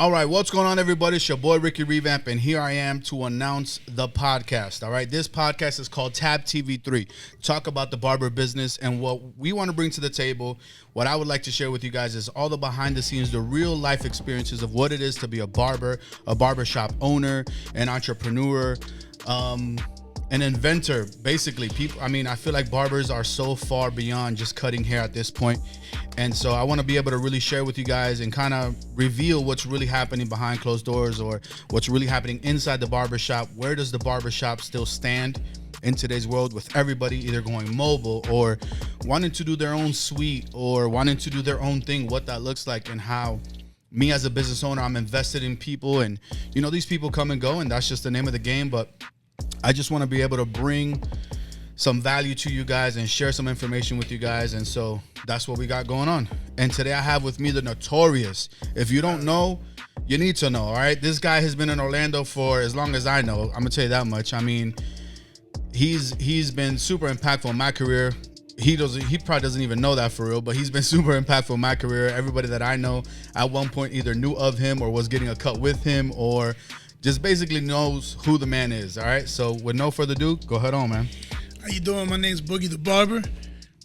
All right, what's going on, everybody? It's your boy, Ricky Revamp, and here I am to announce the podcast, all right? This podcast is called Tab TV3, talk about the barber business, and what we want to bring to the table, what I would like to share with you guys is all the behind the scenes, the real life experiences of what it is to be a barber, a barbershop owner, an entrepreneur, an inventor. Basically, people, I feel like barbers are so far beyond just cutting hair at this point. And so I want to be able to really share with you guys and kind of reveal what's really happening behind closed doors or what's really happening inside the barbershop. Where does the barbershop still stand in today's world with everybody either going mobile or wanting to do their own suite or wanting to do their own thing, what that looks like, and how me as a business owner, I'm invested in people. And, you know, these people come and go, and that's just the name of the game. But I just want to be able to bring some value to you guys and share some information with you guys. And so that's what we got going on. And today I have with me the Notorious. If you don't know, you need to know, all right? This guy has been in Orlando for as long as I know. I'm gonna tell you that much. I mean, he's been super impactful in my career. He probably doesn't even know that for real, but he's been super impactful in my career. Everybody that I know at one point either knew of him or was getting a cut with him or just basically knows who the man is, all right? So with no further ado, go ahead on, man. How you doing? My name's Boogie the Barber,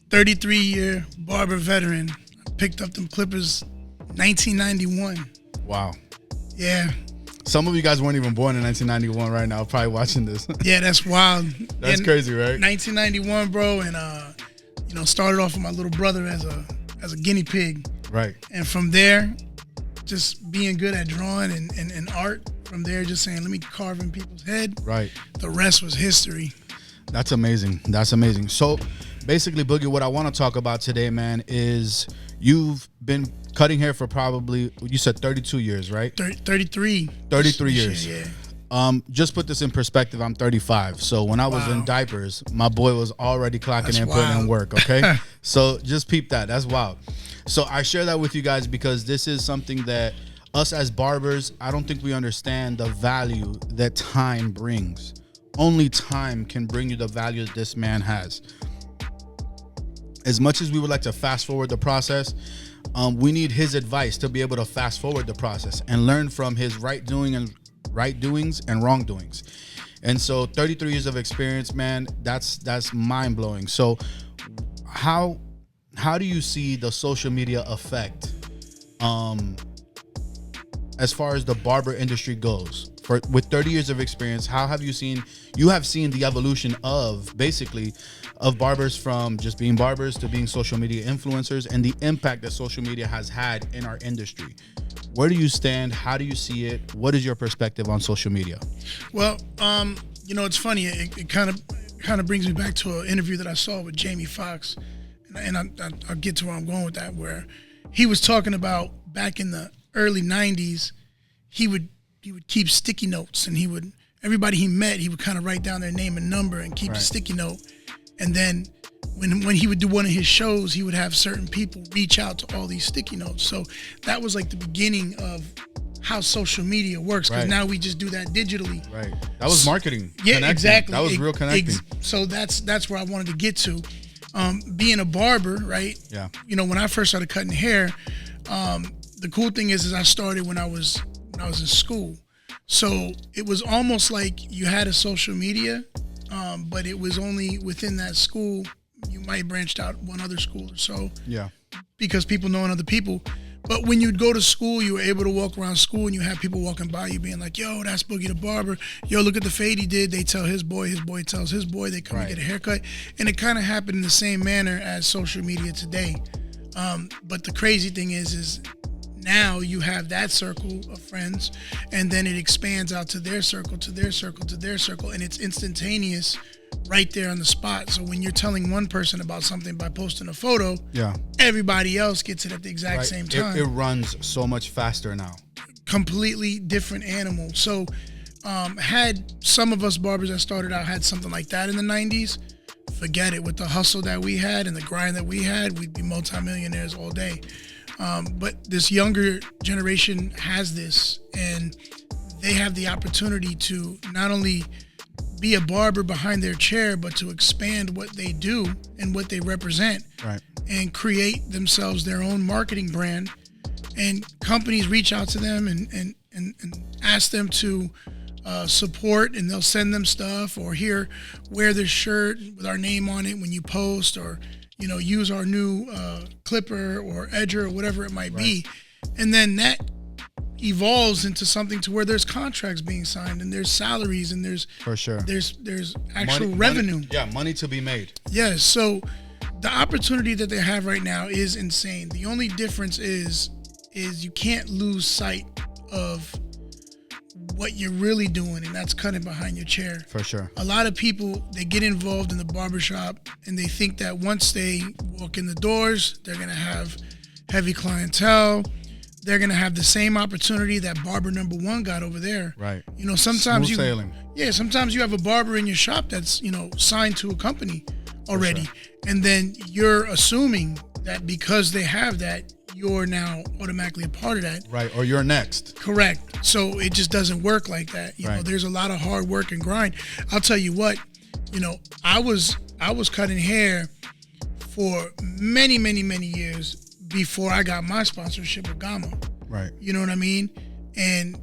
33-year barber veteran. I picked up them clippers 1991. Wow. Yeah. Some of you guys weren't even born in 1991 right now, probably watching this. Yeah, that's wild. That's crazy, right? 1991, bro, and started off with my little brother as a guinea pig. Right. And from there, just being good at drawing and art. From there, just saying, let me carve in people's head. Right. The rest was history. That's amazing. That's amazing. So basically, Boogie, what I want to talk about today, man, is you've been cutting hair for probably, you said 32 years, right? 33. 33 years. Yeah. Just put this in perspective. I'm 35. So when I was in diapers, my boy was already clocking and putting in work, okay? So just peep that. That's wild. So I share that with you guys because this is something that us as barbers, I don't think we understand the value that time brings. Only time can bring you the value that this man has. As much as we would like to fast forward the process, we need his advice to be able to fast forward the process and learn from his right doings and wrongdoings. And so 33 years of experience, man, that's mind blowing. So how do you see the social media effect as far as the barber industry goes? With 30 years of experience, how have you seen the evolution of barbers from just being barbers to being social media influencers and the impact that social media has had in our industry? Where do you stand? How do you see it? What is your perspective on social media? Well, it's funny. It kind of brings me back to an interview that I saw with Jamie Foxx, and I'll get to where I'm going with that, where he was talking about back in the early 90s, he would keep sticky notes, and everybody he met, he would kind of write down their name and number and keep the sticky note. And then when he would do one of his shows, he would have certain people reach out to all these sticky notes. So that was like the beginning of how social media works, because now we just do that digitally. Right. That was marketing. Yeah, connecting. Exactly. That was real connecting. So that's where I wanted to get to. Being a barber, right? Yeah. When I first started cutting hair, the cool thing is I started when I was in school. So it was almost like you had a social media, but it was only within that school. You might branched out one other school or so. Yeah. Because people knowing other people. But when you'd go to school, you were able to walk around school and you have people walking by you being like, yo, that's Boogie the Barber. Yo, look at the fade he did. They tell his boy tells his boy. They come and get a haircut. And it kind of happened in the same manner as social media today. But the crazy thing is now you have that circle of friends, and then it expands out to their circle, to their circle, to their circle, and it's instantaneous right there on the spot. So when you're telling one person about something by posting a photo, everybody else gets it at the exact same time. It runs so much faster now. Completely different animal. So had some of us barbers that started out had something like that in the 90s, forget it. With the hustle that we had and the grind that we had, we'd be multimillionaires all day. But this younger generation has this, and they have the opportunity to not only be a barber behind their chair, but to expand what they do and what they represent, and create themselves their own marketing brand and companies reach out to them and ask them to support, and they'll send them stuff, or here, wear this shirt with our name on it when you post, or use our new clipper or edger or whatever it might be. And then that evolves into something to where there's contracts being signed, and there's salaries, and there's for sure there's actual revenue. Money to be made. Yes. So the opportunity that they have right now is insane. The only difference is you can't lose sight of what you're really doing, and that's cutting behind your chair. For sure. A lot of people, they get involved in the barbershop, and they think that once they walk in the doors, they're going to have heavy clientele. They're going to have the same opportunity that barber number one got over there. Right. Sometimes Smooth sailing. sometimes you have a barber in your shop that's, signed to a company already. Sure. And then you're assuming that because they have that, you're now automatically a part of that. Right, or you're next. Correct. So it just doesn't work like that. You know, there's a lot of hard work and grind. I'll tell you what, I was cutting hair for many, many, many years before I got my sponsorship with Gamma. Right. You know what I mean? And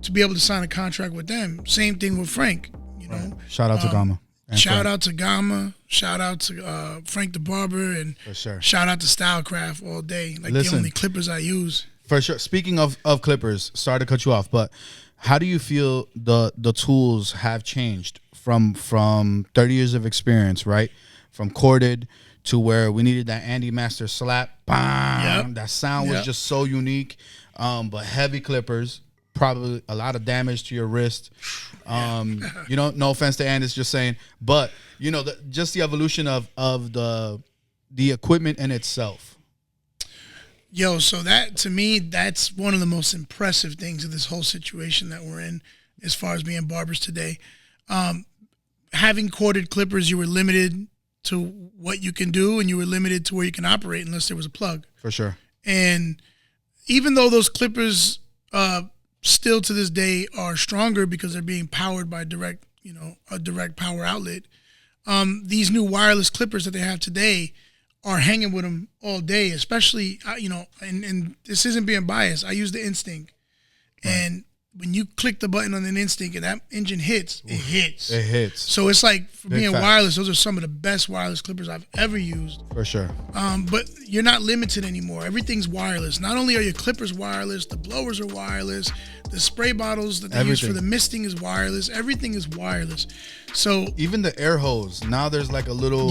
to be able to sign a contract with them, same thing with Frank, Right. Shout out to Gamma. Shout out to Gamma. Shout out to Frank the Barber, and for sure. Shout out to Stylecraft all day. Like Listen, the only clippers I use. For sure. Speaking of clippers, sorry to cut you off, but how do you feel the tools have changed from 30 years of experience, right? From corded to where we needed that Andy Master slap, bam. Yep. That sound was just so unique. But heavy clippers, probably a lot of damage to your wrist. No offense to Andy, just saying, but just the evolution of the equipment in itself. Yo, so that, to me, that's one of the most impressive things of this whole situation that we're in as far as being barbers today. Having corded clippers, you were limited to what you can do, and you were limited to where you can operate unless there was a plug. For sure. And even though those clippers still to this day are stronger because they're being powered by a direct power outlet, these new wireless clippers that they have today are hanging with them all day, especially, and this isn't being biased. I use the Instinct. Right. And when you click the button on an Instinct and that engine hits, it hits. It hits. So it's like, for being wireless, those are some of the best wireless clippers I've ever used. For sure. But you're not limited anymore. Everything's wireless. Not only are your clippers wireless, the blowers are wireless, the spray bottles that they use for the misting is wireless. Everything is wireless. So even the air hose, now there's like a little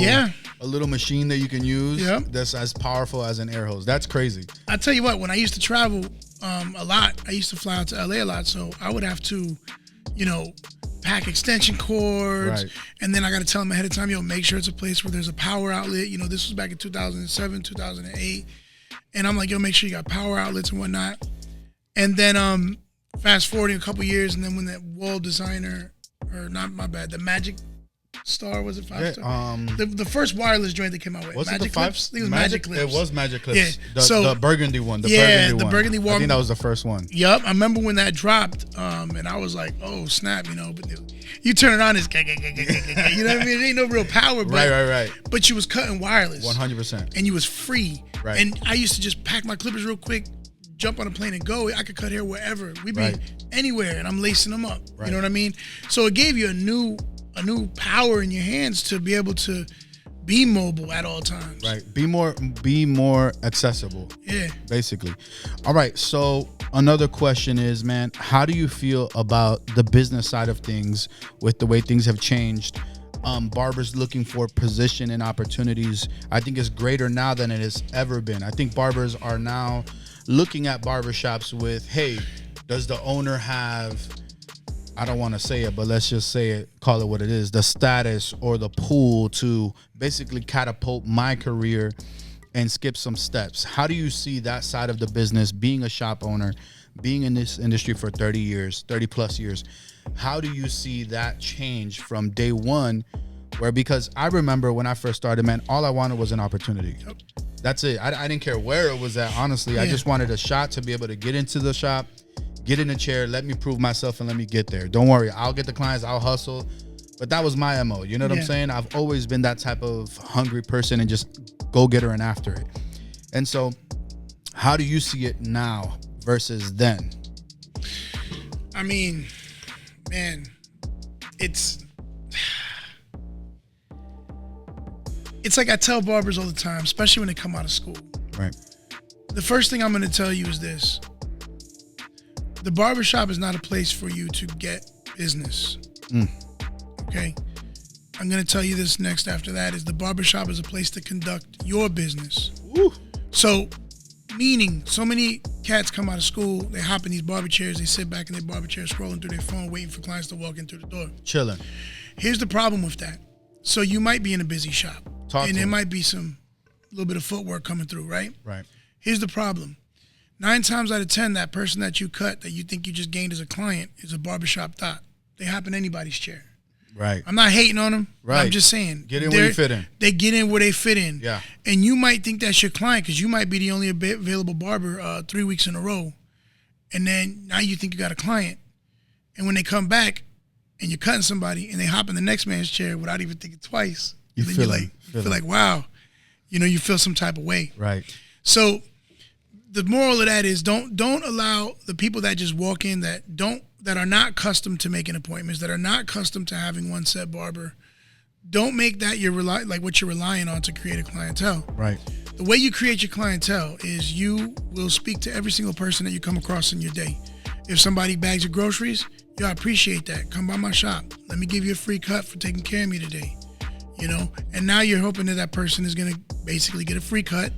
machine that you can use that's as powerful as an air hose. That's crazy. I tell you what, when I used to travel a lot, I used to fly out to LA a lot, so I would have to, pack extension cords, and then I got to tell them ahead of time, make sure it's a place where there's a power outlet. This was back in 2007, 2008, and I'm like, make sure you got power outlets and whatnot. And then fast forwarding a couple years, and then when that wall designer, or not, my bad, the Magic Star, was it 5-star? The first wireless joint that came out with. Was Magic it the Clips? I think it was Magic Clips. It was Magic Clips. Yeah. The burgundy one. The burgundy one. I think that was the first one. Yep. I remember when that dropped, and I was like, oh, snap, but you turn it on, it's you know what I mean? It ain't no real power. But, right. But you was cutting wireless. 100%. And you was free. Right. And I used to just pack my clippers real quick, jump on a plane and go. I could cut hair wherever. We'd be anywhere, and I'm lacing them up. Right. You know what I mean? So it gave you a new power in your hands to be able to be mobile at all times. Right. Be more accessible. Yeah. Basically. All right. So another question is, man, how do you feel about the business side of things with the way things have changed? Barbers looking for position and opportunities, I think, is greater now than it has ever been. I think barbers are now looking at barbershops with, hey, does the owner have, I don't want to say it, but let's just say it, call it what it is, the status or the pool to basically catapult my career and skip some steps? How do you see that side of the business, being a shop owner, being in this industry for 30 plus years? How do you see that change from day one? Because I remember when I first started, man, all I wanted was an opportunity. Yep. That's it. I didn't care where it was at, honestly. Yeah. I just wanted a shot to be able to get into the shop, get in a chair, let me prove myself, and let me get there. Don't worry, I'll get the clients, I'll hustle. But that was my MO. You know what I'm saying? I've always been that type of hungry person and just go get her and after it. And so How do you see it now versus then? I mean, man, it's like I tell barbers all the time, especially when they come out of school. Right. The first thing I'm going to tell you is this. The barbershop is not a place for you to get business. Okay? I'm going to tell you this next after that is the barbershop is a place to conduct your business. Woo. So, meaning, so many cats come out of school, they hop in these barber chairs, they sit back in their barber chair scrolling through their phone, waiting for clients to walk in through the door. Chilling. Here's the problem with that. So you might be in a busy shop. And there might be a little bit of footwork coming through, right? Right. Here's the problem. 9 times out of 10, that person that you cut, that you think you just gained as a client, is a barbershop thought. They hop in anybody's chair. Right. I'm not hating on them. Right. I'm just saying. Get in where you fit in. They get in where they fit in. Yeah. And you might think that's your client because you might be the only available barber 3 weeks in a row. And then now you think you got a client. And when they come back and you're cutting somebody and they hop in the next man's chair without even thinking twice, you feel like, wow, you feel some type of way. Right. So the moral of that is don't allow the people that just walk in that are not accustomed to making appointments, that are not accustomed to having one set barber, don't make that what you're relying on to create a clientele. Right. The way you create your clientele is you will speak to every single person that you come across in your day. If somebody bags your groceries, I appreciate that. Come by my shop. Let me give you a free cut for taking care of me today. And now you're hoping that person is going to basically get a free cut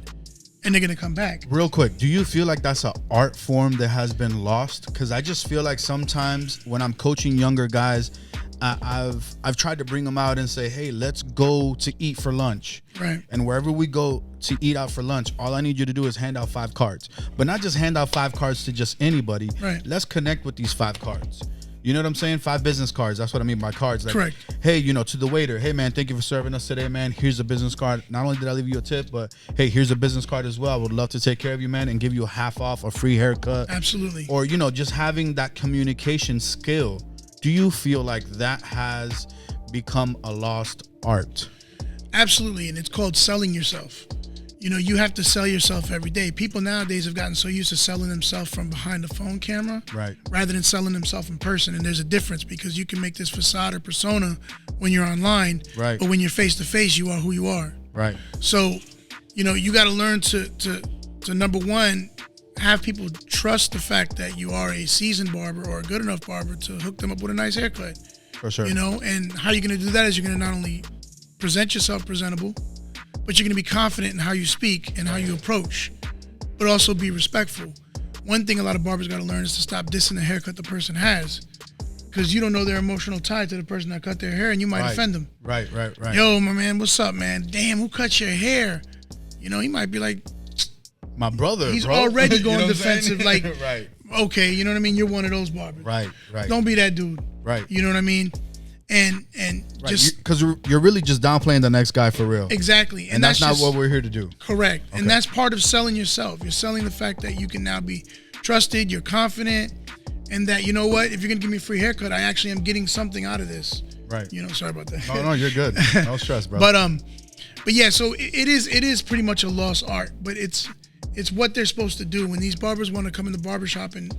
and they're going to come back. Real quick, do you feel like that's an art form that has been lost? Because I just feel like sometimes when I'm coaching younger guys, I've tried to bring them out and say, hey, let's go to eat for lunch. Right. And wherever we go to eat out for lunch, all I need you to do is hand out 5 cards. But not just hand out 5 cards to just anybody. Right. Let's connect with these 5 cards. You know what I'm saying? 5 business cards. That's what I mean by cards. Like, correct. Hey, to the waiter. Hey, man, thank you for serving us today, man. Here's a business card. Not only did I leave you a tip, but hey, here's a business card as well. I would love to take care of you, man, and give you a half off, a free haircut. Absolutely. Or, just having that communication skill. Do you feel like that has become a lost art? Absolutely. And it's called selling yourself. You have to sell yourself every day. People nowadays have gotten so used to selling themselves from behind the phone camera, right, rather than selling themselves in person. And there's a difference because you can make this facade or persona when you're online, right, but when you're face to face, you are who you are. Right. So, you got to learn to number one, have people trust the fact that you are a seasoned barber or a good enough barber to hook them up with a nice haircut. For sure. And how you're going to do that is you're going to not only present yourself presentable, but you're going to be confident in how you speak and how you approach, but also be respectful. One thing a lot of barbers got to learn is to stop dissing the haircut the person has, because you don't know their emotional tie to the person that cut their hair, and you might offend them. Right. Yo, my man, what's up, man? Damn, who cut your hair? He might be like, my brother. He's bro. already going defensive, like, right. Okay, you know what I mean? You're one of those barbers. Right. Don't be that dude. Right. You know what I mean? And right. just because you're really just downplaying the next guy for real. Exactly. And that's not what we're here to do. Correct. Okay. And that's part of selling yourself. You're selling the fact that you can now be trusted, you're confident, and that, you know what, if you're going to give me a free haircut, I actually am getting something out of this. Right. Sorry about that. No, you're good. No stress, bro. But yeah, so it is pretty much a lost art, but it's what they're supposed to do. When these barbers want to come in the barbershop and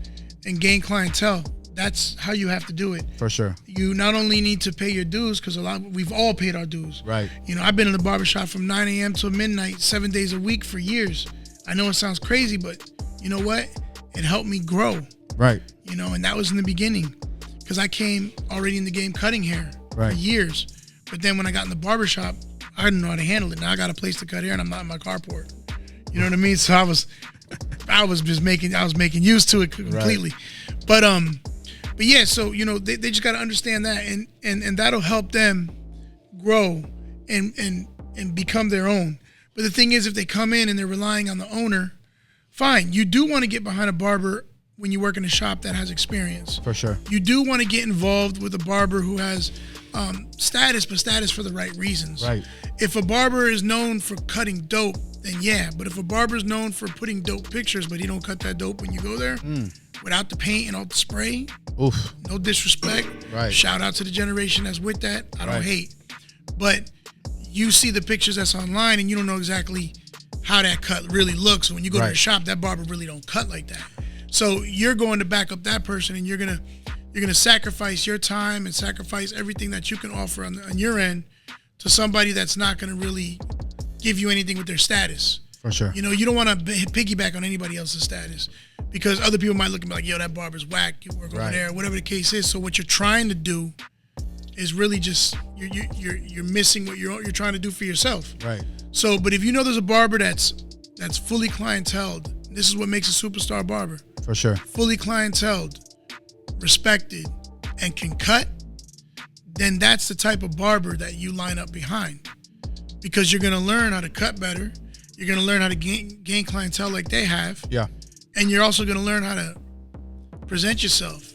gain clientele, that's how you have to do it. For sure. You not only need to pay your dues, because we've all paid our dues. Right. I've been in the barbershop from 9 a.m. till midnight, 7 days a week for years. I know it sounds crazy, but you know what? It helped me grow. Right. And that was in the beginning, because I came already in the game cutting hair for years. But then when I got in the barbershop, I didn't know how to handle it. Now I got a place to cut hair and I'm not in my carport. You know what I mean? So I was making use to it completely. Right. But yeah, so they just got to understand that, and that'll help them grow and become their own. But the thing is, if they come in and they're relying on the owner, fine. You do want to get behind a barber when you work in a shop that has experience. For sure. You do want to get involved with a barber who has status, but status for the right reasons. Right. If a barber is known for cutting dope, then yeah. But if a barber is known for putting dope pictures, but he don't cut that dope when you go there, without the paint and all the spray, oof. No disrespect. Right. Shout out to the generation that's with that. I don't hate. But you see the pictures that's online and you don't know exactly how that cut really looks. When you go to Right. the shop, that barber really don't cut like that. So you're going to back up that person, and you're gonna sacrifice your time and sacrifice everything that you can offer on your end to somebody that's not gonna really give you anything with their status. For sure. You know, you don't want to piggyback on anybody else's status, because other people might look and be like, yo, that barber's whack, you work over there, whatever the case is. So what you're trying to do is really just you're missing what you're trying to do for yourself. Right. So, but if you know there's a barber that's fully clienteled, this is what makes a superstar barber. For sure. Fully clienteled, respected, and can cut, then that's the type of barber that you line up behind, because you're gonna learn how to cut better. You're gonna learn how to gain clientele like they have. Yeah. And you're also gonna learn how to present yourself.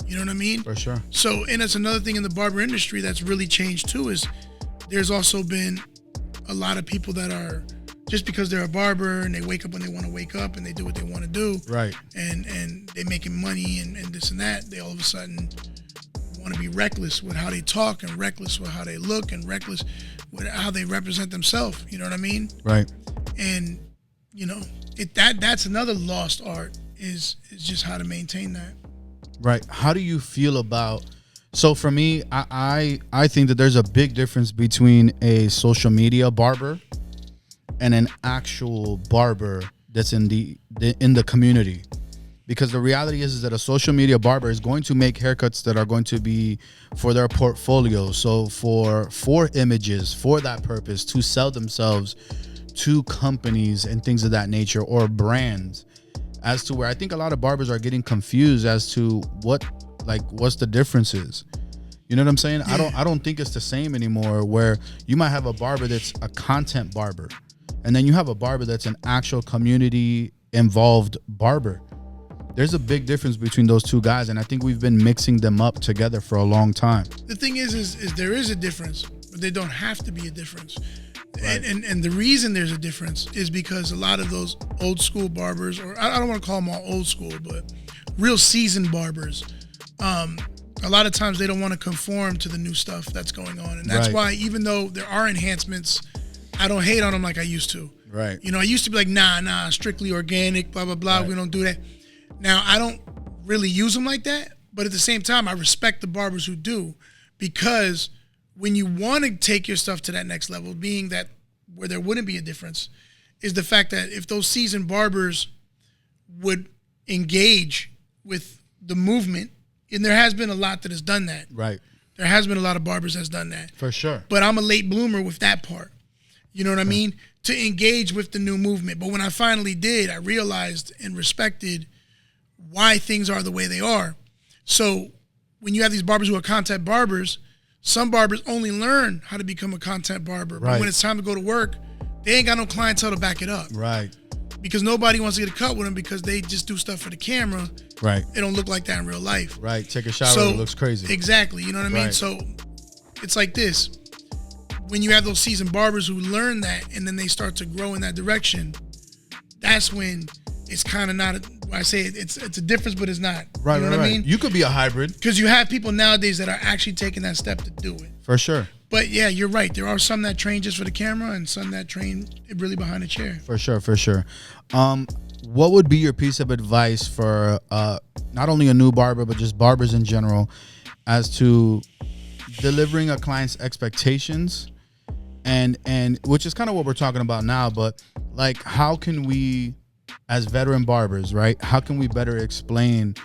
You know what I mean? For sure. So, and that's another thing in the barber industry that's really changed too, is there's also been a lot of people that are, just because they're a barber and they wake up when they want to wake up and they do what they want to do. Right. And they're making money and this and that, they all of a sudden want to be reckless with how they talk, and reckless with how they look, and reckless with how they represent themselves. You know what I mean? Right. And, you know, that's another lost art, is just how to maintain that. Right. How do you feel about, so for me, I think that there's a big difference between a social media barber and an actual barber that's in the community. Because the reality is that a social media barber is going to make haircuts that are going to be for their portfolio. So for images, for that purpose, to sell themselves to companies and things of that nature, or brands, as to where I think a lot of barbers are getting confused as to what's the differences. You know what I'm saying? Yeah. I don't think it's the same anymore, where you might have a barber that's a content barber, and then you have a barber that's an actual community involved barber. There's a big difference between those two guys, and I think we've been mixing them up together for a long time. The thing is there is a difference, but there don't have to be a difference. Right. And the reason there's a difference is because a lot of those old school barbers, or I don't want to call them all old school, but real seasoned barbers, a lot of times they don't want to conform to the new stuff that's going on. And that's why, even though there are enhancements, I don't hate on them like I used to. Right. You know, I used to be like, nah, strictly organic, blah, blah, blah. Right. We don't do that. Now, I don't really use them like that, but at the same time, I respect the barbers who do, because when you want to take your stuff to that next level, being that where there wouldn't be a difference, is the fact that if those seasoned barbers would engage with the movement, and there has been a lot that has done that. Right. There has been a lot of barbers that's done that. For sure. But I'm a late bloomer with that part. You know what I mean? To engage with the new movement. But when I finally did, I realized and respected why things are the way they are. So when you have these barbers who are content barbers, some barbers only learn how to become a content barber. Right. But when it's time to go to work, they ain't got no clientele to back it up. Right. Because nobody wants to get a cut with them, because they just do stuff for the camera. Right. It don't look like that in real life. Right. Take a shower, it looks crazy. Exactly. You know what I mean? So it's like this. When you have those seasoned barbers who learn that, and then they start to grow in that direction, that's when it's kind of not, I say it's a difference, but it's not. Right, you know what I mean? You could be a hybrid. Because you have people nowadays that are actually taking that step to do it. For sure. But yeah, you're right. There are some that train just for the camera, and some that train really behind a chair. For sure, for sure. What would be your piece of advice for not only a new barber, but just barbers in general, as to delivering a client's expectations, and which is kind of what we're talking about now, but like, how can we, as veteran barbers, right, how can we better explain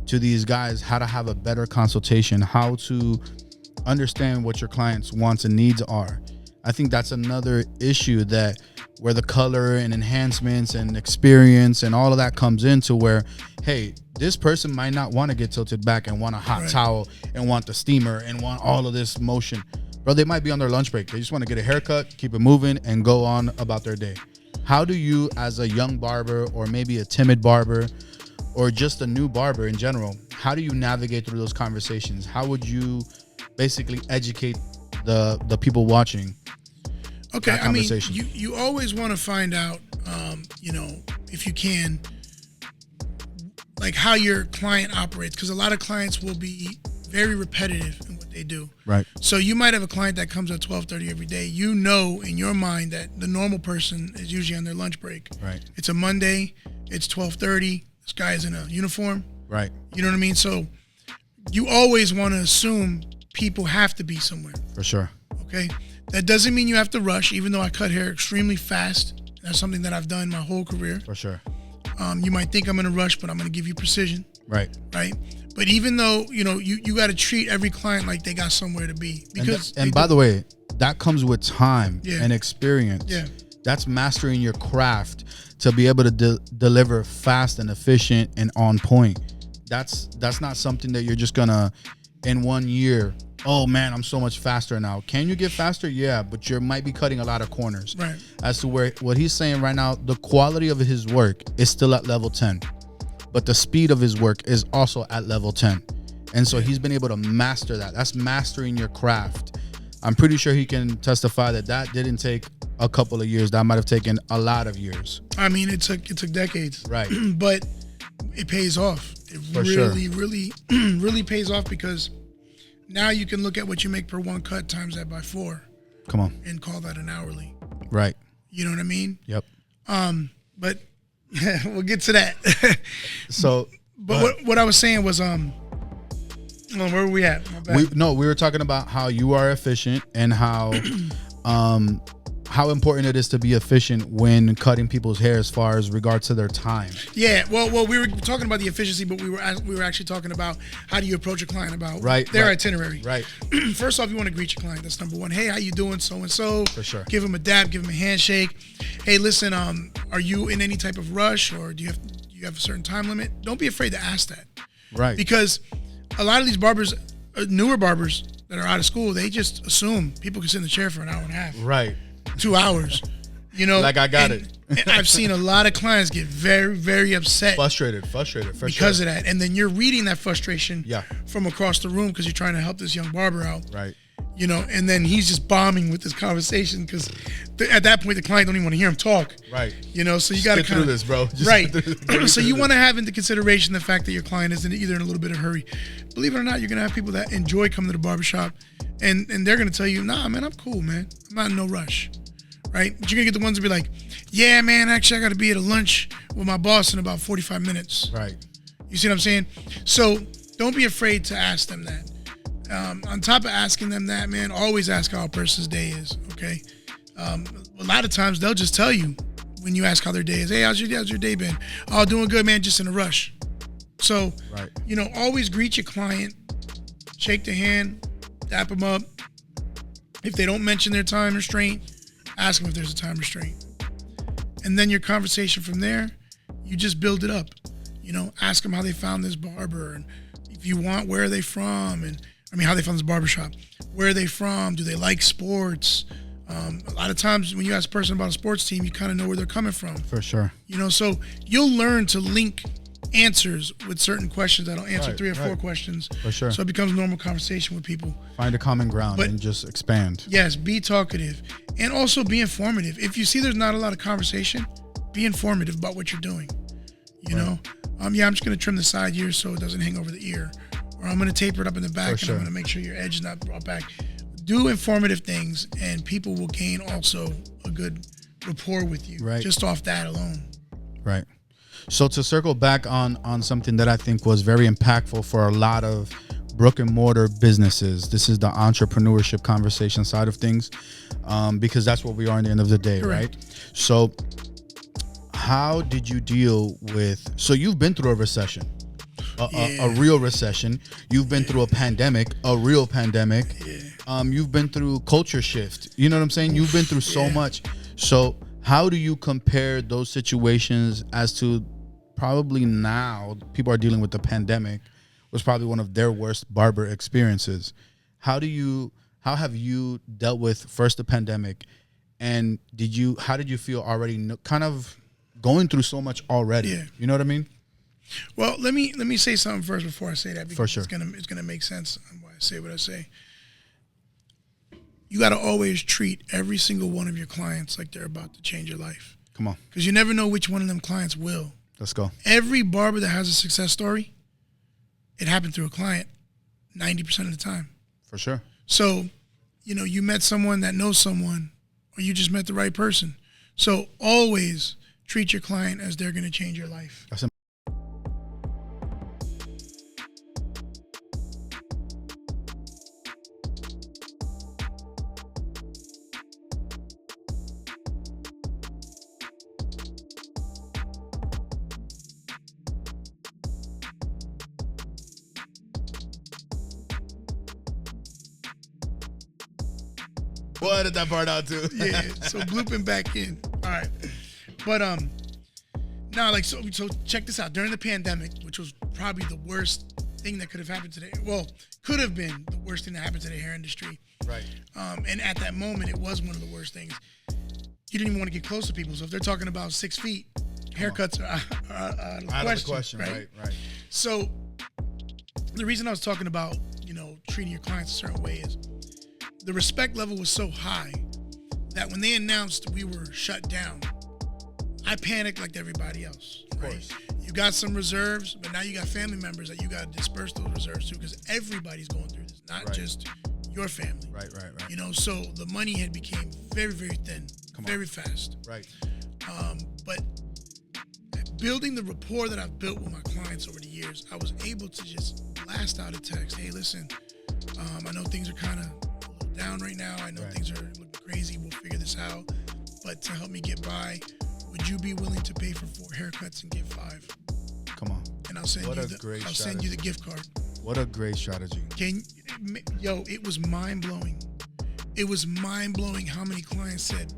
to these guys how to have a better consultation, how to understand what your client's wants and needs are? I think that's another issue, that where the color and enhancements and experience and all of that comes into, where, hey, this person might not want to get tilted back and want a hot towel and want the steamer and want all of this motion. Bro, they might be on their lunch break. They just want to get a haircut, keep it moving, and go on about their day. How do you, as a young barber, or maybe a timid barber, or just a new barber in general, how do you navigate through those conversations? How would you basically educate the people watching? Okay, I mean, you always want to find out, if you can, like, how your client operates, because a lot of clients will be very repetitive in what they do. Right. So you might have a client that comes at 12:30 every day. You know in your mind that the normal person is usually on their lunch break. Right. It's a Monday. It's 12:30. This guy is in a uniform. Right. You know what I mean? So you always want to assume people have to be somewhere. For sure. Okay? That doesn't mean you have to rush, even though I cut hair extremely fast. That's something that I've done my whole career. For sure. You might think I'm going to rush, but I'm going to give you precision. Right. Right? But even though, you got to treat every client like they got somewhere to be. Because and by the way, that comes with time and experience. Yeah. That's mastering your craft to be able to deliver fast and efficient and on point. That's not something that you're just gonna in 1 year. Oh man, I'm so much faster now. Can you get faster? Yeah, but you might be cutting a lot of corners. Right. As to what he's saying right now, the quality of his work is still at level 10, but the speed of his work is also at level 10. And so he's been able to master that. That's mastering your craft. I'm pretty sure he can testify that didn't take a couple of years. That might have taken a lot of years. I mean, it took decades. Right. But it pays off. It really pays off, because now you can look at what you make per one cut, times that by 4. Come on. And call that an hourly. Right. You know what I mean? Yep. But we'll get to that. So, but what I was saying was, where were we at? We were talking about how you are efficient and how important it is to be efficient when cutting people's hair as far as regards to their time. Yeah, well, we were talking about the efficiency, but we were actually talking about how do you approach a client about their itinerary. Right. First off, you want to greet your client. That's number one. Hey, how you doing? So and so. For sure. Give them a dap. Give them a handshake. Hey, listen. Are you in any type of rush, or do you have a certain time limit? Don't be afraid to ask that. Right. Because a lot of these barbers, newer barbers that are out of school, they just assume people can sit in the chair for an hour and a half. Right. 2 hours, like I got it. And I've seen a lot of clients get very, very upset, frustrated because of that. And then you're reading that frustration Yeah. from across the room, because you're trying to help this young barber out. Right. And then he's just bombing with this conversation, because at that point the client don't even want to hear him talk. Right. So you got to get through this, bro. Right. So you want to have into consideration the fact that your client is either in a little bit of a hurry. Believe it or not, you're gonna have people that enjoy coming to the barbershop, and they're gonna tell you, nah, man, I'm cool, man. I'm not in no rush. Right? But you're gonna get the ones that be like, yeah, man, actually I gotta be at a lunch with my boss in about 45 minutes. Right. You see what I'm saying? So don't be afraid to ask them that. On top of asking them that, man, always ask how a person's day is, okay? A lot of times they'll just tell you when you ask how their day is. Hey, how's your day been? Oh, doing good, man, just in a rush. So, right. Always greet your client, shake the hand, dap them up. If they don't mention their time restraint, ask them if there's a time restraint. And then your conversation from there, you just build it up. Ask them how they found this barber, and if you want, where are they from, and how they found this barbershop. Where are they from? Do they like sports? A lot of times when you ask a person about a sports team, you kind of know where they're coming from. For sure. So you'll learn to link answers with certain questions that'll answer 3 or 4 questions. For sure. So it becomes normal conversation with people. Find a common ground and just expand. Yes, be talkative. And also be informative. If you see there's not a lot of conversation, be informative about what you're doing. You know? I'm just going to trim the side here so it doesn't hang over the ear. Or I'm going to taper it up in the back, and I'm going to make sure your edge is not brought back. Do informative things, and people will gain also a good rapport with you, just off that alone. Right. So to circle back on something that I think was very impactful for a lot of brick and mortar businesses, this is the entrepreneurship conversation side of things, because that's what we are in the end of the day, right? So how did you deal with, so you've been through a recession, a real recession. You've been through a pandemic, a real pandemic. You've been through culture shift. You know what I'm saying? You've been through so much. So how do you compare those situations as to probably now people are dealing with the pandemic was probably one of their worst barber experiences. How have you dealt with first the pandemic, and how did you feel already kind of going through so much already? Yeah. You know what I mean? Well, let me say something first before I say that, because For sure. it's gonna make sense on why I say what I say. You got to always treat every single one of your clients like they're about to change your life. Come on. Because you never know which one of them clients will. Let's go. Every barber that has a success story, it happened through a client. 90% of the time. For sure. So, you know, you met someone that knows someone, or you just met the right person. So always treat your client as they're going to change your life. That's We'll edit that part out too. Yeah, so blooping back in. All right. But no, like so check this out. During the pandemic, which was probably the worst thing that could have happened today. Well, could have been the worst thing that happened to the hair industry. Right. And at that moment, it was one of the worst things. You didn't even want to get close to people. So if they're talking about 6 feet, haircuts are out of the question. Right. So the reason I was talking about, you know, treating your clients a certain way is the respect level was so high that when they announced we were shut down, I panicked like everybody else. Of course. You got some reserves, but now you got family members that you got to disperse those reserves to, because everybody's going through this, not just your family. Right. You know, so the money had became very, very thin, very fast. Right. But building the rapport that I've built with my clients over the years, I was able to just blast out a text. Hey, listen, I know things are kind of down right now. I know things are looking crazy. We'll figure this out. But to help me get by, would you be willing to pay for 4 haircuts and get 5? Come on. And I'll send you the gift card. What a great strategy. It was mind blowing. It was mind blowing how many clients said,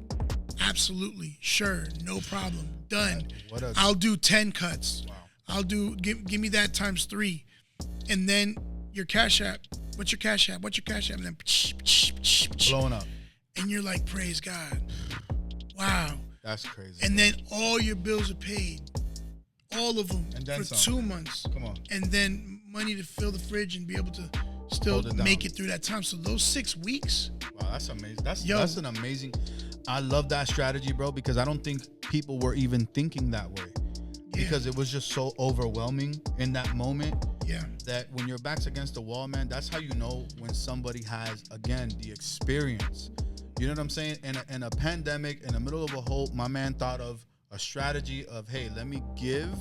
absolutely, sure, no problem, done. I'll do 10 cuts. Wow. I'll do, give me that times 3. And then your Cash App. What's your Cash App? What's your Cash App? And then blowing up. And you're like, praise God. Wow. That's crazy. And then all your bills are paid. All of them for 2 months. Come on. And then money to fill the fridge and be able to still make it through that time. So those 6 weeks. Wow, that's amazing. That's an amazing. I love that strategy, bro, because I don't think people were even thinking that way. Because it was just so overwhelming in that moment. Yeah. That when your back's against the wall, man, that's how you know when somebody has, again, the experience. You know what I'm saying? In a pandemic, in the middle of a hole, my man thought of a strategy of, hey, let me give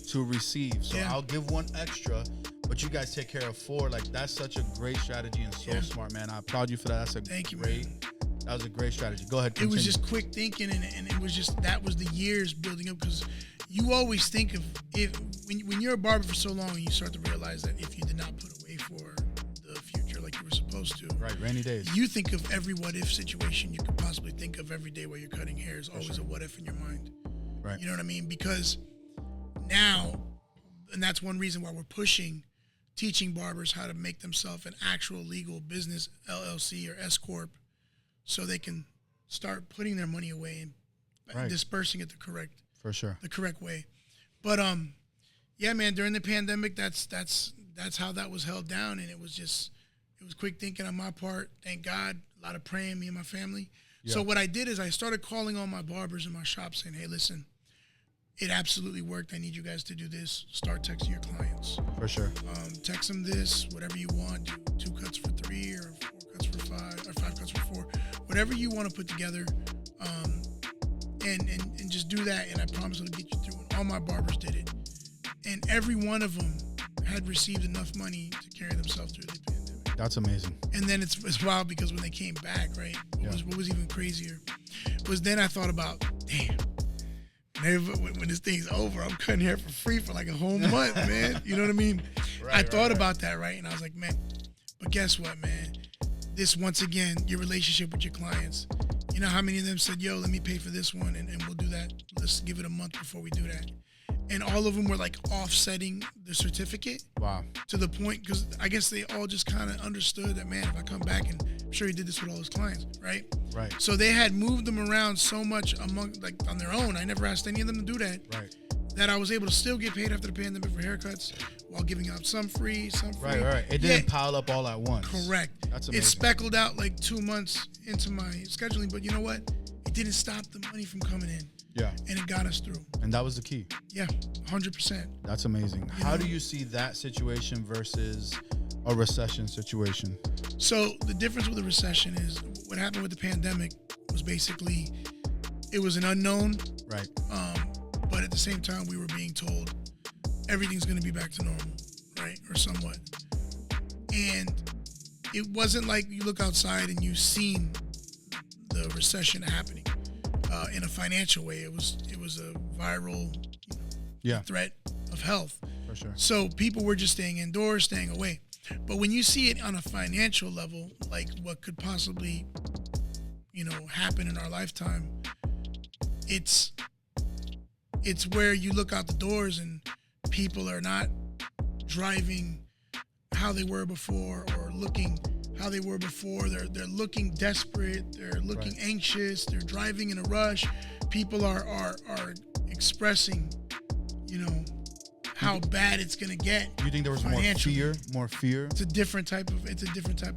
to receive. So I'll give 1 extra, but you guys take care of 4. Like, that's such a great strategy and so smart, man. I applaud you for that. That was a great strategy. Go ahead. Continue. It was just quick thinking, and it was just, that was the years building up, because you always think of, when you're a barber for so long, you start to realize that if you did not put away for the future like you were supposed to. Right, rainy days. You think of every what if situation you could possibly think of every day while you're cutting hair. Is always a what if in your mind. Right. You know what I mean? Because now, and that's one reason why we're teaching barbers how to make themselves an actual legal business, LLC or S Corp, so they can start putting their money away and dispersing it the correct way. But yeah, man, during the pandemic, that's how that was held down, and it was quick thinking on my part. Thank God, a lot of praying, me and my family. Yeah. So what I did is I started calling all my barbers in my shop saying, hey, listen, it absolutely worked. I need you guys to do this. Start texting your clients. For sure. Text them this, whatever you want. Do 2 cuts for 3 or 4 cuts for 5 or 5 cuts for 4. Whatever you want to put together, and just do that. And I promise it'll get you through. And all my barbers did it. And every one of them had received enough money to carry themselves through the pandemic. That's amazing. And then it's wild because when they came back, right, what was even crazier was then I thought about, damn, when this thing's over, I'm cutting hair for free for like a whole month, man. You know what I mean? I thought about that, right? And I was like, man, but guess what, man? This, once again, your relationship with your clients. You know how many of them said, yo, let me pay for this one and we'll do that. Let's give it a month before we do that. And all of them were like offsetting the certificate. Wow. To the point, because I guess they all just kind of understood that, man, if I come back, and I'm sure he did this with all his clients, right? Right. So they had moved them around so much on their own. I never asked any of them to do that. Right. That I was able to still get paid after the pandemic for haircuts while giving out some free. Right. It didn't pile up all at once. Correct. That's amazing. It speckled out like 2 months into my scheduling, but you know what? It didn't stop the money from coming in. Yeah. And it got us through. And that was the key. Yeah, 100%. That's amazing. How do you see that situation versus, a recession situation? So the difference with the recession is what happened with the pandemic was basically it was an unknown, Right. but at the same time we were being told everything's going to be back to normal, right, or somewhat. And it wasn't like you look outside and you've seen the recession happening in a financial way. It was a viral threat of health. For sure. So people were just staying indoors, staying away. But when you see it on a financial level, like what could possibly, happen in our lifetime, it's where you look out the doors and people are not driving how they were before or looking how they were before. They're looking desperate. They're looking anxious. They're driving in a rush. People are expressing, how bad it's gonna get. You think there was more fear? It's a different type of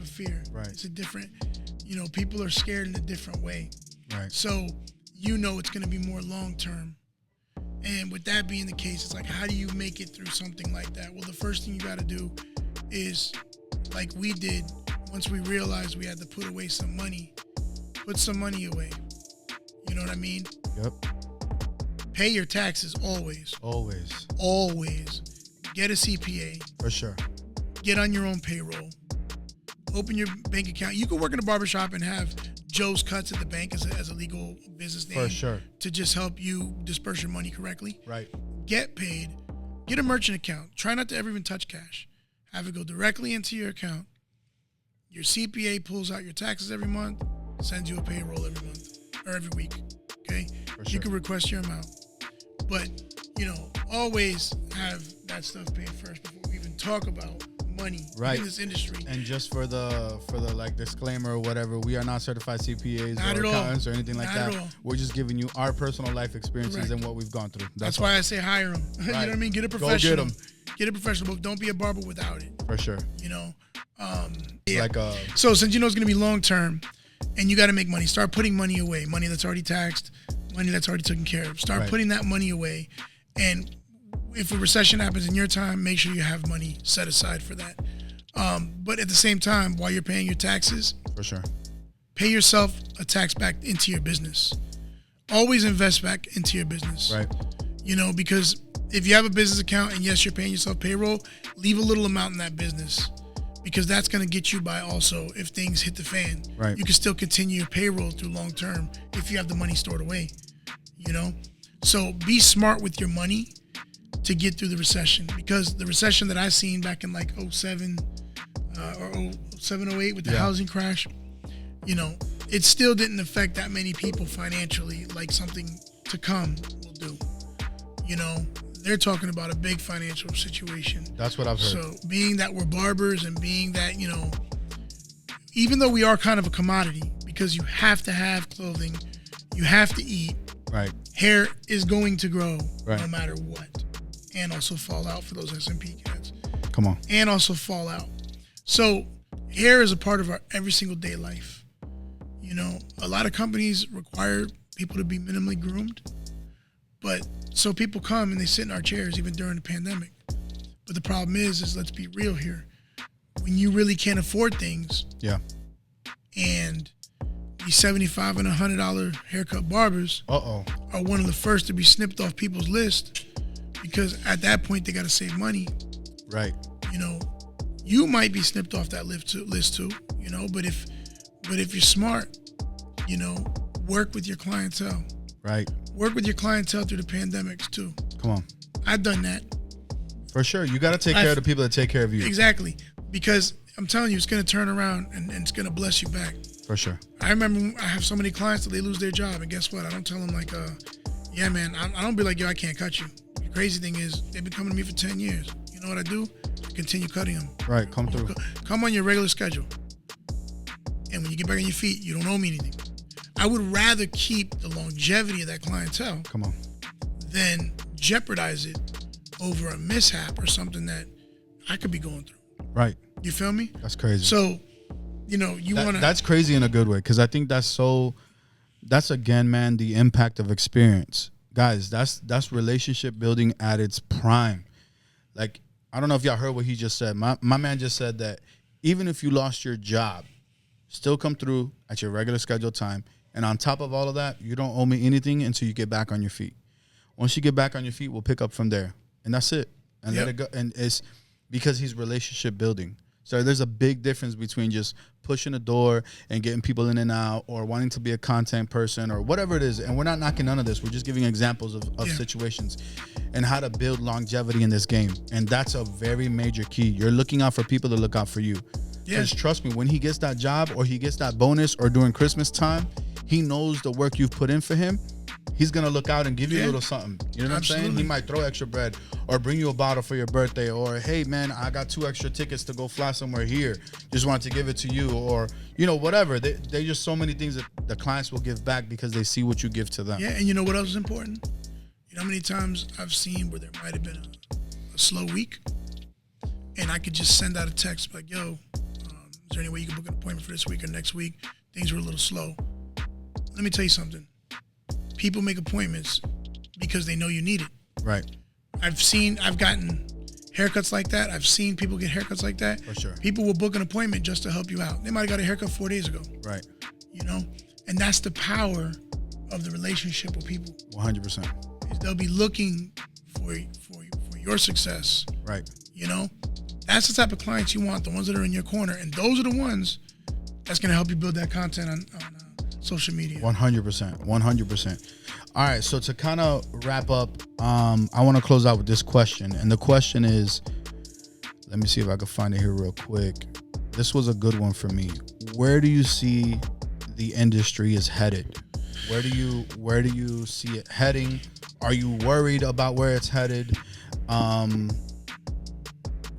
fear. Right. It's a different, people are scared in a different way. Right. So it's gonna be more long term. And with that being the case, it's like, how do you make it through something like that? Well, the first thing you got to do is, like we did, once we realized we had to put away some money, put some money away. You know what I mean? Yep. Pay your taxes always. Always. Always. Get a CPA. For sure. Get on your own payroll. Open your bank account. You can work in a barbershop and have Joe's Cuts at the bank as a legal business name. For sure. To just help you disperse your money correctly. Right. Get paid. Get a merchant account. Try not to ever even touch cash. Have it go directly into your account. Your CPA pulls out your taxes every month, sends you a payroll every month or every week. Okay? For sure. You can request your amount. But, always have that stuff paid first before we even talk about money in this industry. And just for the like disclaimer or whatever, we are not certified CPAs not or at accountants all. or anything like not that. At all. We're just giving you our personal life experiences Correct. and what we've gone through. That's why I say hire them. Right. You know what I mean? Get a professional. Go get them. Get a professional, but don't be a barber without it. For sure. Like so since it's going to be long term and you got to make money, start putting money away, money that's already taxed, money that's already taken care of. Start putting that money away. And if a recession happens in your time, make sure you have money set aside for that. But at the same time, while you're paying your taxes, for sure, pay yourself a tax back into your business. Always invest back into your business. Right. Because if you have a business account and yes, you're paying yourself payroll, leave a little amount in that business because that's going to get you by also if things hit the fan. Right. You can still continue your payroll through long term if you have the money stored away, So be smart with your money to get through the recession, because the recession that I've seen back in like 07 or 07, 08 with the housing crash, it still didn't affect that many people financially like something to come will do. They're talking about a big financial situation. That's what I've heard. So being that we're barbers and being that, even though we are kind of a commodity because you have to have clothing, you have to eat. Right. Hair is going to grow right. no matter what. And also fall out for those S&P cats. Come on. And also fall out. So hair is a part of our every single day life. A lot of companies require people to be minimally groomed. But so people come and they sit in our chairs even during the pandemic. But the problem is let's be real here. When you really can't afford things. Yeah. And these $75 and $100 haircut barbers are one of the first to be snipped off people's list. Because at that point, they got to save money. Right. You might be snipped off that list too, but if you're smart, work with your clientele. Right. Work with your clientele through the pandemics too. Come on. I've done that. For sure. You got to take care of the people that take care of you. Exactly. Because I'm telling you, it's going to turn around and it's going to bless you back. For sure. I remember I have so many clients that they lose their job. And guess what? I don't tell them like, yeah, man, I don't be like, yo, I can't cut you. The crazy thing is they've been coming to me for 10 years. You know what I do? Continue cutting them. Right, come through. Come on your regular schedule. And when you get back on your feet, you don't owe me anything. I would rather keep the longevity of that clientele than jeopardize it over a mishap or something that I could be going through. Right. You feel me? That's crazy. So, That's crazy in a good way, because I think that's again, man, the impact of experience. Guys, that's relationship building at its prime. Like, I don't know if y'all heard what he just said. My man just said that even if you lost your job, still come through at your regular scheduled time. And on top of all of that, you don't owe me anything until you get back on your feet. Once you get back on your feet, we'll pick up from there. And that's it. And let it go. And it's because he's relationship building. So there's a big difference between just pushing the door and getting people in and out or wanting to be a content person or whatever it is. And we're not knocking none of this. We're just giving examples of situations and how to build longevity in this game. And that's a very major key. You're looking out for people to look out for you. Because trust me, when he gets that job or he gets that bonus or during Christmas time, he knows the work you've put in for him. He's going to look out and give you a little something. You know what I'm saying? He might throw extra bread or bring you a bottle for your birthday or, hey, man, I got 2 extra tickets to go fly somewhere here. Just wanted to give it to you or, you know, whatever. There's just so many things that the clients will give back because they see what you give to them. Yeah, and you know what else is important? You know how many times I've seen where there might have been a slow week and I could just send out a text like, yo, is there any way you can book an appointment for this week or next week? Things were a little slow. Let me tell you something. People make appointments because they know you need it. Right. I've gotten haircuts like that. I've seen people get haircuts like that. For sure. People will book an appointment just to help you out. They might have got a haircut 4 days ago. Right. You know? And that's the power of the relationship with people. 100%. Is they'll be looking for your success. Right. You know? That's the type of clients you want, the ones that are in your corner. And those are the ones that's going to help you build that content on social media. 100%. 100%. All right. So to kind of wrap up, I want to close out with this question. And the question is, let me see if I can find it here real quick. This was a good one for me. Where do you see the industry is headed? Where do you see it heading? Are you worried about where it's headed?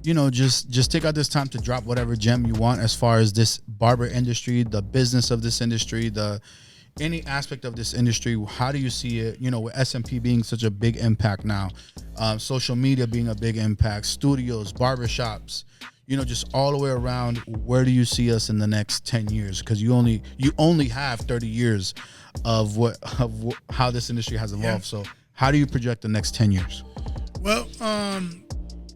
You know, just take out this time to drop whatever gem you want as far as this barber industry, the business of this industry, any aspect of this industry. How do you see it? You know, with SMP being such a big impact now, social media being a big impact, studios, barbershops, you know, just all the way around. Where do you see us in the next 10 years? Because you only have 30 years of how this industry has evolved. Yeah. So how do you project the next 10 years? Well,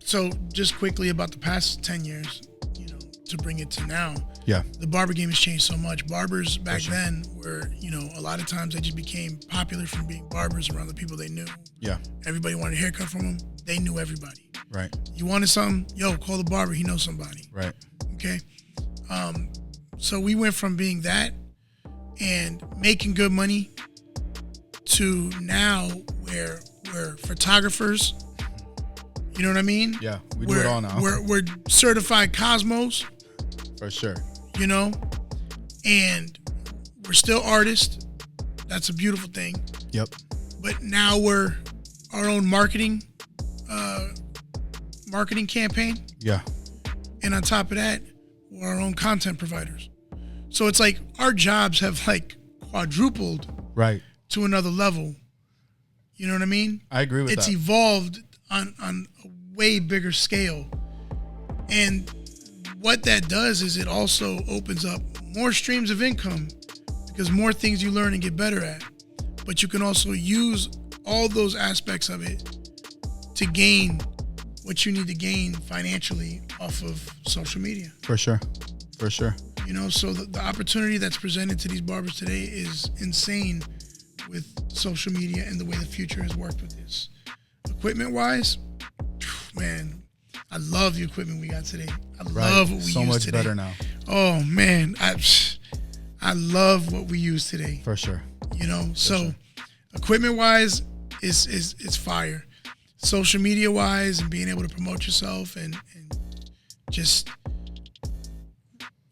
so just quickly about the past 10 years, you know, to bring it to now. Yeah. The barber game has changed so much. Barbers back then were, you know, a lot of times they just became popular from being barbers around the people they knew. Yeah. Everybody wanted a haircut from them. They knew everybody. Right. You wanted something? Yo, call the barber. He knows somebody. Right. Okay. So we went from being that and making good money to now where we're photographers. You know what I mean? Yeah, we do it all now. We're certified Cosmos. For sure. You know? And we're still artists. That's a beautiful thing. Yep. But now we're our own marketing campaign. Yeah. And on top of that, we're our own content providers. So it's like our jobs have like quadrupled right to another level. You know what I mean? I agree with that. It's evolved on a way bigger scale. And what that does is it also opens up more streams of income because more things you learn and get better at. But you can also use all those aspects of it to gain what you need to gain financially off of social media. For sure. For sure. You know, so the opportunity that's presented to these barbers today is insane with social media and the way the future has worked with this. Equipment-wise, man, I love the equipment we got today. I love what we use today. So much better now. Oh, man, I love what we use today. For sure. You know, so equipment-wise, it's fire. Social media-wise and being able to promote yourself and just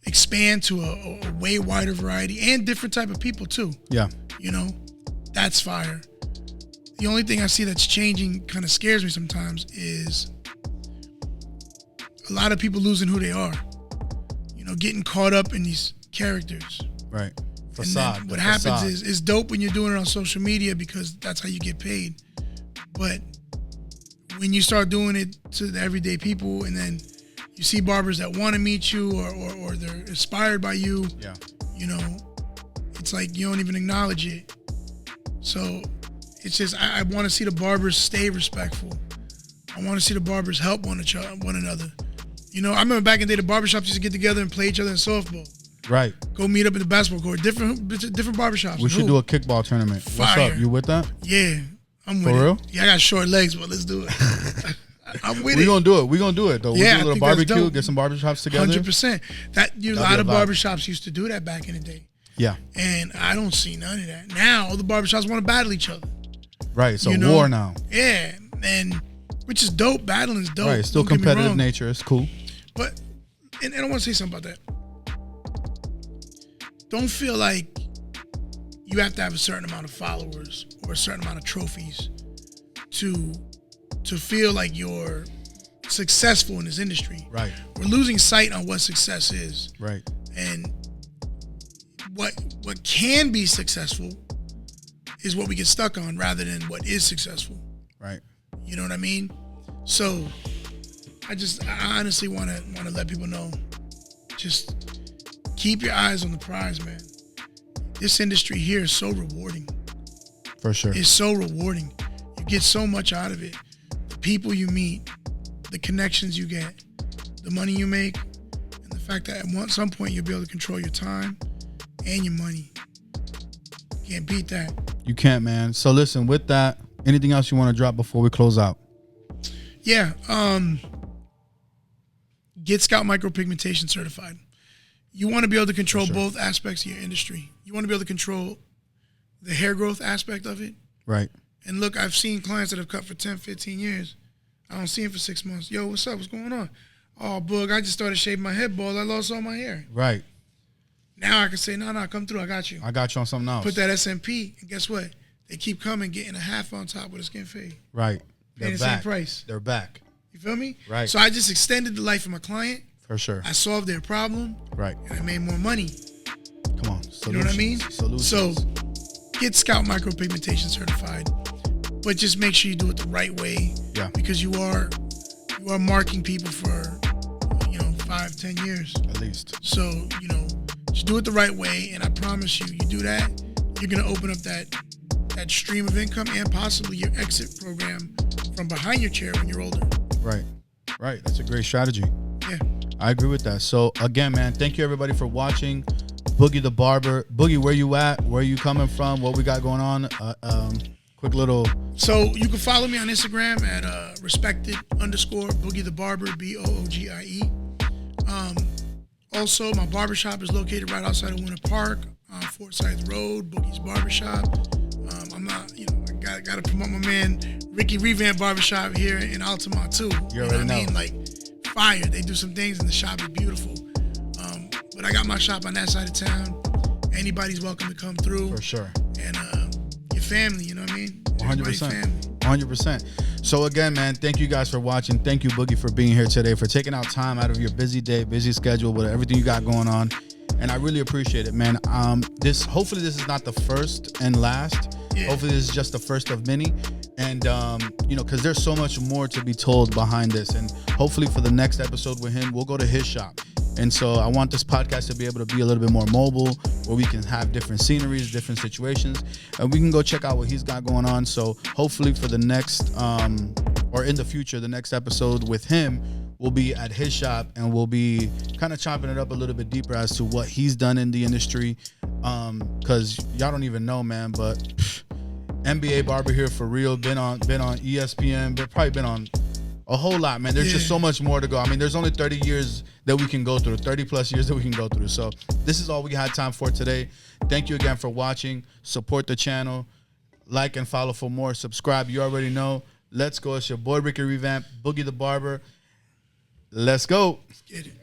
expand to a way wider variety and different type of people too. Yeah. You know, that's fire. The only thing I see that's changing kind of scares me sometimes is a lot of people losing who they are. You know, getting caught up in these characters. Right. Facade. And then what happens is it's dope when you're doing it on social media because that's how you get paid. But when you start doing it to the everyday people and then you see barbers that want to meet you or they're inspired by you, you know, it's like you don't even acknowledge it. So it's just, I want to see the barbers stay respectful. I want to see the barbers help one another. You know, I remember back in the day, the barbershops used to get together and play each other in softball. Right. Go meet up in the basketball court. Different barbershops. We should do a kickball tournament. Fire. What's up? You with that? Yeah, I'm with For real? it. Yeah, I got short legs, but let's do it. I'm with it. We're gonna do it. We're gonna do it though. We'll Yeah, do a little barbecue, get some barbershops together. 100%. A lot of barbershops used to do that back in the day. Yeah. And I don't see none of that. Now all the barbershops want to battle each other. Right. So war now. Yeah. And which is dope. Battling is dope. Right. Still competitive nature. It's cool. But and I want to say something about that. Don't feel like you have to have a certain amount of followers or a certain amount of trophies to feel like you're successful in this industry. Right. We're losing sight on what success is. Right. And what can be successful is what we get stuck on rather than what is successful. Right. You know what I mean? So I honestly want to let people know, just keep your eyes on the prize, man. This industry here is so rewarding. For sure. It's so rewarding. You get so much out of it. The people you meet, the connections you get, the money you make, and the fact that at some point you'll be able to control your time and your money. Can't beat that. You can't, man. So listen, with that, anything else you want to drop before we close out? Yeah. Get Scout Micropigmentation certified. You want to be able to control both aspects of your industry. You want to be able to control the hair growth aspect of it. Right. And look, I've seen clients that have cut for 10, 15 years. I don't see them for 6 months. Yo, what's up? What's going on? Oh, Boog, I just started shaving my head bald. I lost all my hair. Right. Now I can say, no, come through. I got you. I got you on something else. Put that SMP, and guess what? They keep coming, getting a half on top with a skin fade. Right. They're the same price. They're back. You feel me? Right. So I just extended the life of my client. For sure. I solved their problem. Right. And I made more money. Come on. Solutions. You know what I mean? Solutions. So get Scout Micropigmentation certified, but just make sure you do it the right way. Yeah. Because you are marking people for 5, 10 years at least. So just do it the right way, and I promise you do that, you're gonna open up that stream of income and possibly your exit program from behind your chair when you're older. Right. That's a great strategy. Yeah. I agree with that. So again, man, thank you everybody for watching. Boogie the Barber. Boogie, where you at? Where you coming from? What we got going on? Quick little. So you can follow me on Instagram at respected_Boogie the Barber, BOOGIE. Also, my barbershop is located right outside of Winter Park on Forsyth Road, Boogie's Barbershop. I'm not, I got to promote my man Ricky Revamp Barbershop here in Altamont too. You already know. I mean? Like, fire. They do some things and the shop is beautiful. But I got my shop on that side of town. Anybody's welcome to come through. For sure. And your family, you know what I mean? 100%. 100%. So again, man, thank you guys for watching. Thank you, Boogie, for being here today, for taking out time out of your busy day, busy schedule with everything you got going on. And I really appreciate it, man. Hopefully this is not the first and last. Yeah. Hopefully this is just the first of many. And, because there's so much more to be told behind this. And hopefully for the next episode with him, we'll go to his shop. And so I want this podcast to be able to be a little bit more mobile, where we can have different sceneries, different situations, and we can go check out what he's got going on. So hopefully for the next, or in the future, the next episode with him will be at his shop, and we'll be kind of chopping it up a little bit deeper as to what he's done in the industry. Because y'all don't even know, man, but NBA Barber here for real, been on ESPN, but probably been on a whole lot, man. There's just so much more to go. I mean, there's only 30 years that we can go through, 30 plus years that we can go through. So this is all we had time for today. Thank you again for watching. Support the channel. Like and follow for more. Subscribe. You already know. Let's go. It's your boy, Ricky Revamp, Boogie the Barber. Let's go. Let's get it.